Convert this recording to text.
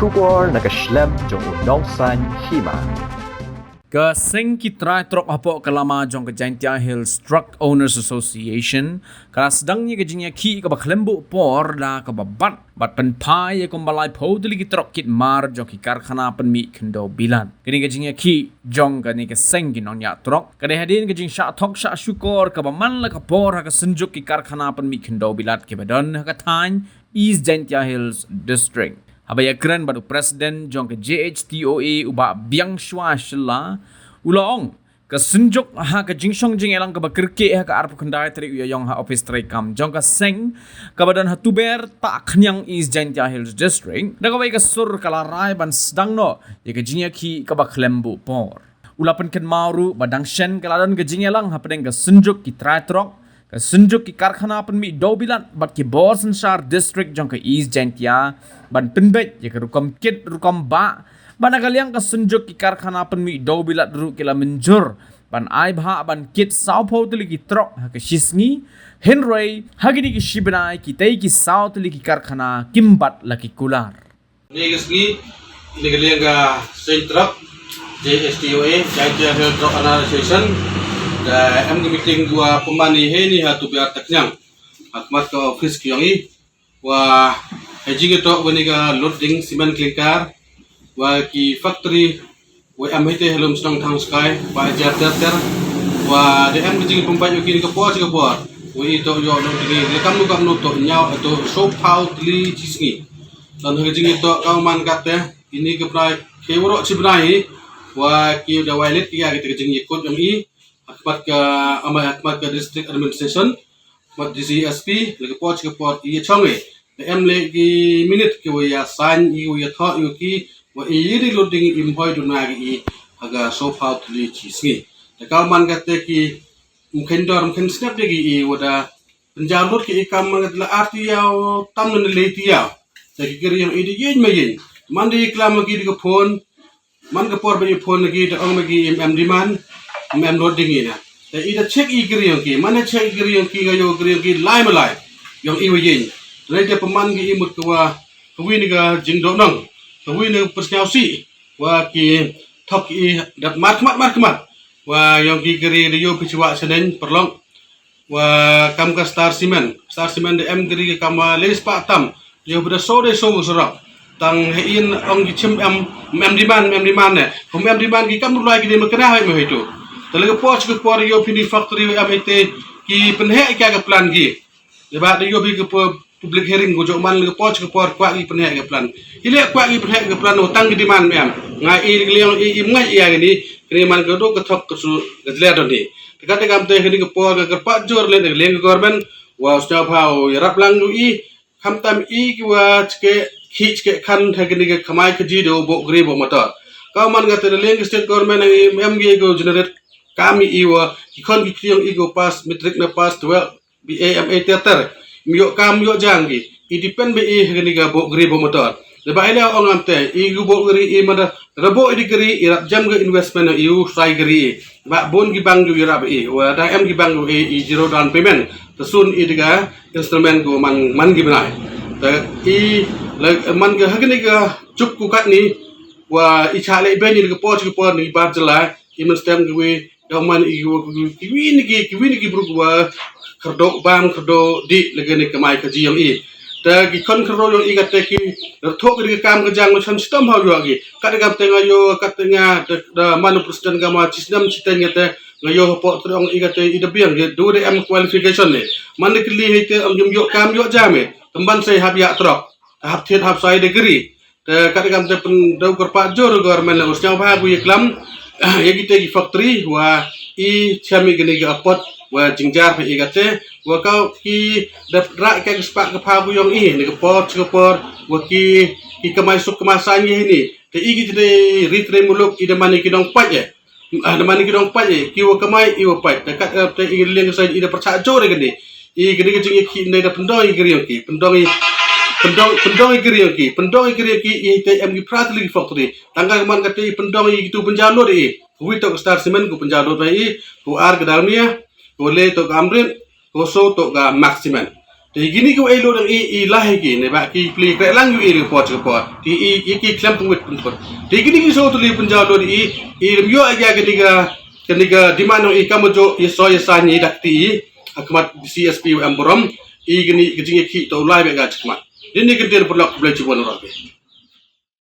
syukur nakaslem jong unongsan hima. Ka seng kitrai trok hapo kalama jong ka Jaintia Hills Truck Owners Association kala sedangnya ka jingya ki ka baklembu por la ka babat bat penpai ka balai podli ki trok kit mar jong ki karkhana penmi kendo bilan kini ka jingya ki jong ka ni ka seng ki nonya trok ka de hadin ka jing sha thok sha syukur ka baman la ka por ka senjuk ki karkhana penmi kendo bilat ke badon ka tan East Jaintia Hills District. Abaya keren badu presiden jong ke JHTOA uba biang shwa shla ulong ke senjuk ha ke jingsong jing elang ke bakirke ha ke arpu kendai teri uyong ha office teri kam jong ke seng ke badan ha tuber tak kenyang East Jaintia Hills District da ke sur kalarai ban sedang no ye ke jingya ki ke baklembu por ulapan ken mauru badang shen kaladan ke jing elang ha pedeng ke senjuk ki traitrok ke senjuk ki karkhana penmi dobilan bat ki Borsen Shar District jong ke East Jaintia ban penbet ye ke rukam kit rukam ba ban agaliang ke senjuk ki karkhana penmi dobilat ru kila menjur ban ai bha ban kit saupo tuli ki trok ha ke shisngi henry hagini ki shibnai ki tei ki sau tuli ki karkhana kimbat laki kular Negasni negaliang ka sentrap JSTOA Jaintia Hills Truck Association da am meeting dua pemani ni hatu biar taknyang akmat ka office kiyongi wa hajing ito wani ka loading siman clinker wa ki factory wa am hite helum stong thang sky wa jar ter wa de am hajing pembai kini ka po wa ito yo no ding lekam no to nyaw to so pau tli chisngi dan hajing ito ka man kate ini ka prai kewro sibnai wa ki da wailet ya kita jing ikut yang i akmat ke district administration mat DCSP lagi pot ke pot i chonge em le ki minute ke ya sign i ya tho yu ki wa i ri loading impoi du na gi aga so out li chisngi ta ka man ka te ki mungkin snap de gi wada penjalur ki ikam la arti ya tam ne le ti ya ta ki gri yang i yin me yin man di klam gi di ko phone man ka por be phone gi ta ong me gi em demand mem loading ina da ida check i griyon ki mana check griyon ki ga yo griyon ki lai malai yong i yin lai de paman gi imut kwa kwi ni ga jing do nang kwi ni persnyau si wa ki thok i dat mat wa yong ki gri yo pichwa senen perlong wa kam ka star cement de em gri ka ma les pa tam yo bda so de so sorok tang hein ong gi chim mem demand ne hom mem demand gi kam lu lai gi de makra hai me hitu talaga poch ke por yo pini factory amete ki penhe ka plan gi leba de yo bi ke public hearing go man le poch ke por kwa gi penhe ka plan ile kwa gi penhe ka plan utang di man mem nga i leong i ngai ya ni kini man go do ke thok ke su gadle do ni tekate kam te hini ke por ke pa jor le le government wa sta phao rap lang i kham tam i ki wa ke khich ke khan thagini ke khamai ke ji do bo gri bo motor ka man ga te le state government mem gi go generate kami iwa ikon gikriyong igo pas metric na pas 12 BAMA teater miyo kam yo jangi idepend be gani ga bo gri bo motor le ba ile ong amte igu bo gri i mada rabo idi gri irap jam ga investment na iu sai gri ba bon gi bang ju irap i wa da em gi bang i zero down payment to sun idiga instrument go man gi banai ta i man ga gani ga chuk ku kat ni wa i chale be ni ga po ni bar jala i men stem gi man kiwini ki berubah kerdo bang kerdo di legane kamai kaji yang i ta ki kon kerdo yang i kate ki thok ri kam ka jang chan stam ha yo gi ka ga tenga yo ka tenga da manu presiden gama cisnam citanya te ngayo po trong i kate i da biang ge do de am qualification ne man ki li hite am jum yo kam yo jame temban sai hab ya trok hab thet hab sai degree ta ka ga te pen do kor pa jor government la usnya ba gu iklam ya kita di factory wa i chami gani ga pot wa jingjar pe igate wa kau ki dap ra ka spak ka pa bu yong i ne pot wa ki kamai suk kemasan ni te i gi de ritre muluk i de mani ki dong pat ye de mani ki dong pat ye ki wa kamai i wa pat te i leng sa i de percha jore gani i gani ga jing ki ne da pendoi gri ki pendong igri ki i te am gi pratli factory tangga man kate i pendong i tu penjalur i wi to star cement ku penjalur bai i ku ar ke dalmia ku le to amrin ku so to ga maximum Jadi gini ko elo ng ilahi gini ba ki play kaya lang yung elo pot pot. Di ki klam pungwit pungkot. Di gini so tuloy punjalo di ilmyo agya kaniga di manong ikamo jo yeso yesani dakti akmat CSP amborom gini gini ki to live ga chakmat. Ini gede perlu boleh coba nurabe.